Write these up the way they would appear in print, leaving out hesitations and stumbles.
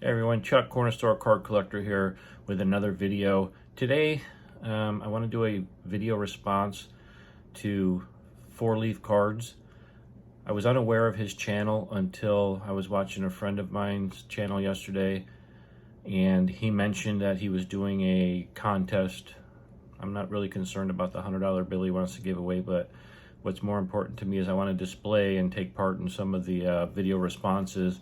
Hey everyone, Chuck, Corner Store Card Collector here with another video. Today, I want to do a video response to 4-leaf cards. I was unaware of his channel until I was watching a friend of mine's channel yesterday, and he mentioned that he was doing a contest. I'm not really concerned about the $100 bill he wants to give away, but what's more important to me is I want to display and take part in some of the video responses.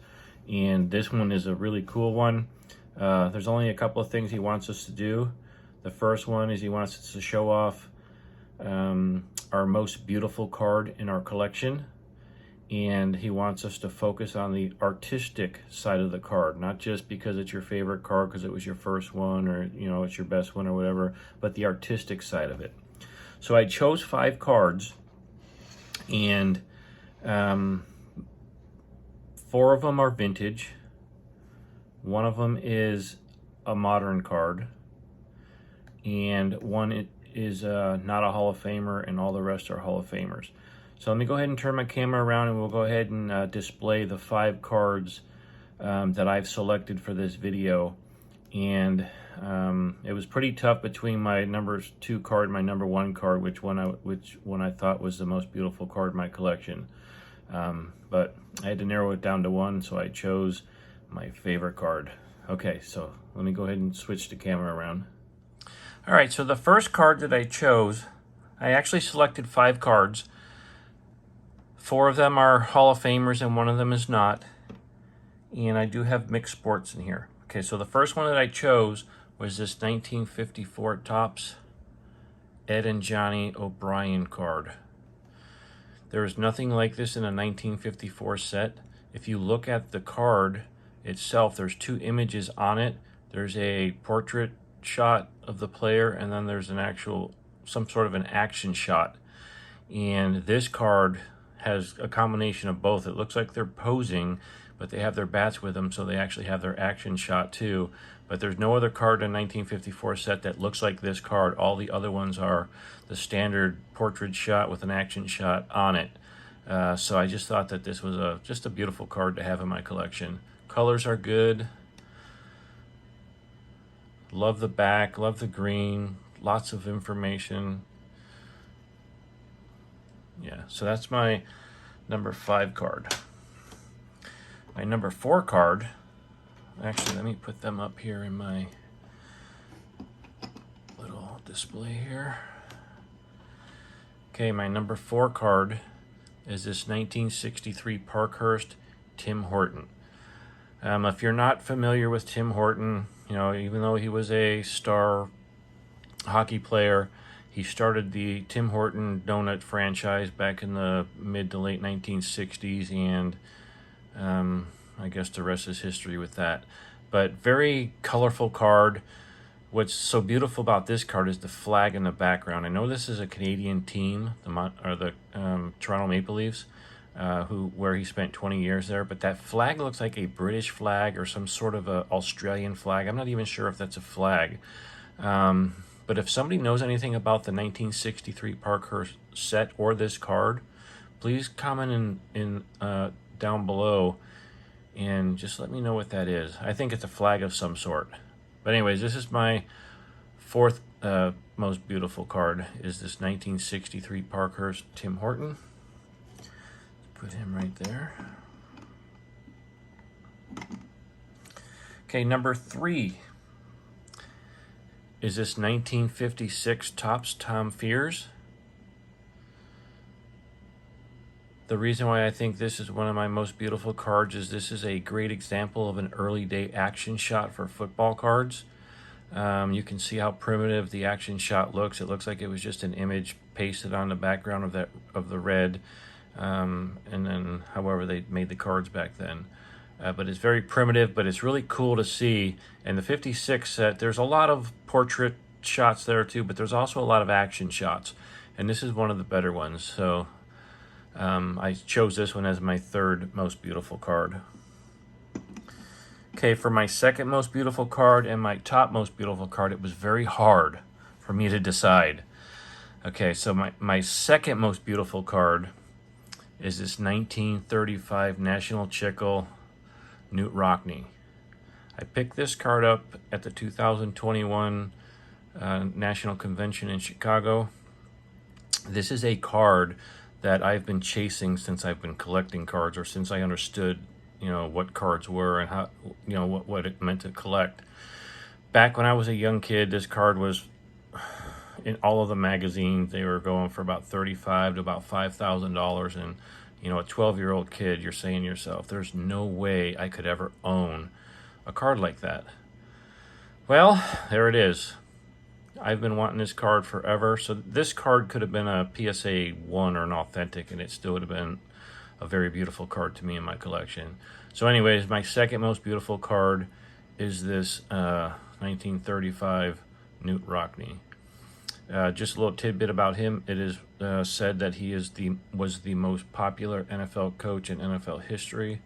And this one is a really cool one. There's only a couple of things he wants us to do. The first one is he wants us to show off our most beautiful card in our collection, and he wants us to focus on the artistic side of the card, not just because it's your favorite card because it was your first one, or it's your best one or whatever, but the artistic side of it. So I chose 5 cards, and 4 of them are vintage. 1 of them is a modern card, and 1 is not a Hall of Famer, and all the rest are Hall of Famers. So let me go ahead and turn my camera around, and we'll go ahead and display the 5 cards that I've selected for this video. And it was pretty tough between my number 2 card and my number 1 card, which one I thought was the most beautiful card in my collection. But I had to narrow it down to 1, so I chose my favorite card. Okay, so let me go ahead and switch the camera around. All right, so the first card that I chose, I actually selected 5 cards. 4 of them are Hall of Famers and 1 of them is not. And I do have mixed sports in here. Okay, so the first one that I chose was this 1954 Topps Ed and Johnny O'Brien card. There is nothing like this in a 1954 set. If you look at the card itself, there's 2 images on it. There's a portrait shot of the player, and then there's some sort of an action shot. And this card has a combination of both. It looks like they're posing, but they have their bats with them, so they actually have their action shot too. But there's no other card in a 1954 set that looks like this card. All the other ones are the standard portrait shot with an action shot on it. So I just thought that this was just a beautiful card to have in my collection. Colors are good. Love the back, love the green, lots of information. Yeah, so that's my number 5 card. My number 4 card, actually, let me put them up here in my little display here. Okay, my number 4 card is this 1963 Parkhurst Tim Horton. If you're not familiar with Tim Horton, even though he was a star hockey player, he started the Tim Horton donut franchise back in the mid to late 1960s, and I guess the rest is history with that. But very colorful card. What's so beautiful about this card is the flag in the background. I know this is a Canadian team, the Toronto Maple Leafs, where he spent 20 years there, but that flag looks like a British flag or some sort of a Australian flag. I'm not even sure if that's a flag. But if somebody knows anything about the 1963 Parkhurst set or this card, please comment in down below and just let me know what that is. I think it's a flag of some sort. But anyways, this is my 4th most beautiful card, is this 1963 Parkhurst Tim Horton. Put him right there. Okay, number 3 is this 1956 Topps Tom Fears. The reason why I think this is one of my most beautiful cards is this is a great example of an early day action shot for football cards. You can see how primitive the action shot looks. It looks like it was just an image pasted on the background of the red, and then however they made the cards back then. But it's very primitive, but it's really cool to see. And the 56 set, there's a lot of portrait shots there too, but there's also a lot of action shots. And this is one of the better ones. So I chose this one as my 3rd most beautiful card. Okay, for my 2nd most beautiful card and my top most beautiful card, it was very hard for me to decide. Okay, so my 2nd most beautiful card is this 1935 National Chickle Knute Rockne. I picked this card up at the 2021 National Convention in Chicago. This is a card that I've been chasing since I've been collecting cards, or since I understood, what cards were and how, what it meant to collect. Back when I was a young kid, this card was in all of the magazines. They were going for about $35 to about $5,000, and a 12-year-old kid, you're saying to yourself, there's no way I could ever own a card like that. Well, there it is. I've been wanting this card forever. So this card could have been a PSA 1 or an authentic, and it still would have been a very beautiful card to me in my collection. So anyways, my second most beautiful card is this 1935 Knute Rockne. Just a little tidbit about him. It is said that he was the most popular NFL coach in NFL history.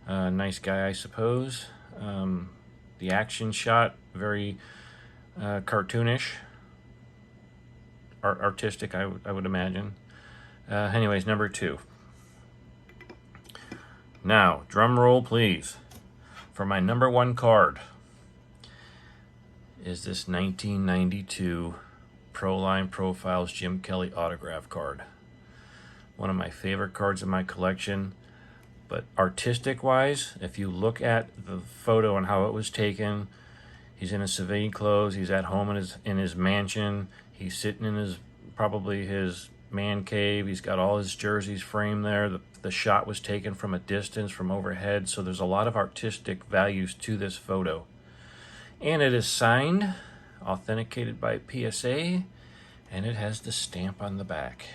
Nice guy, I suppose. The action shot, very cartoonish, artistic, I would imagine. Anyways, number 2. Now, drum roll, please. For my number 1 card is this 1992 Proline Profiles Jim Kelly autograph card. One of my favorite cards in my collection. But artistic-wise, if you look at the photo and how it was taken, he's in his civilian clothes. He's at home in his mansion. He's sitting in probably his man cave. He's got all his jerseys framed there. The shot was taken from a distance, from overhead. So there's a lot of artistic values to this photo. And it is signed, authenticated by PSA, and it has the stamp on the back.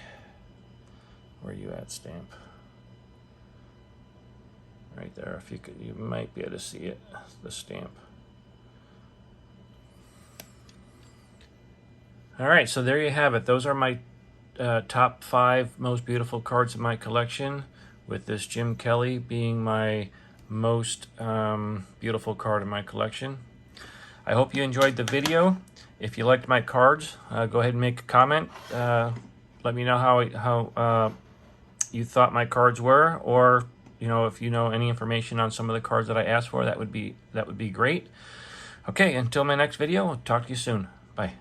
Where you at, stamp? Right there. If you might be able to see it, the stamp. All right, so there you have it. Those are my top 5 most beautiful cards in my collection, with this Jim Kelly being my most beautiful card in my collection. I hope you enjoyed the video. If you liked my cards, go ahead and make a comment. Let me know how you thought my cards were, or if you know any information on some of the cards that I asked for, that would be great. Okay, until my next video, I'll talk to you soon. Bye.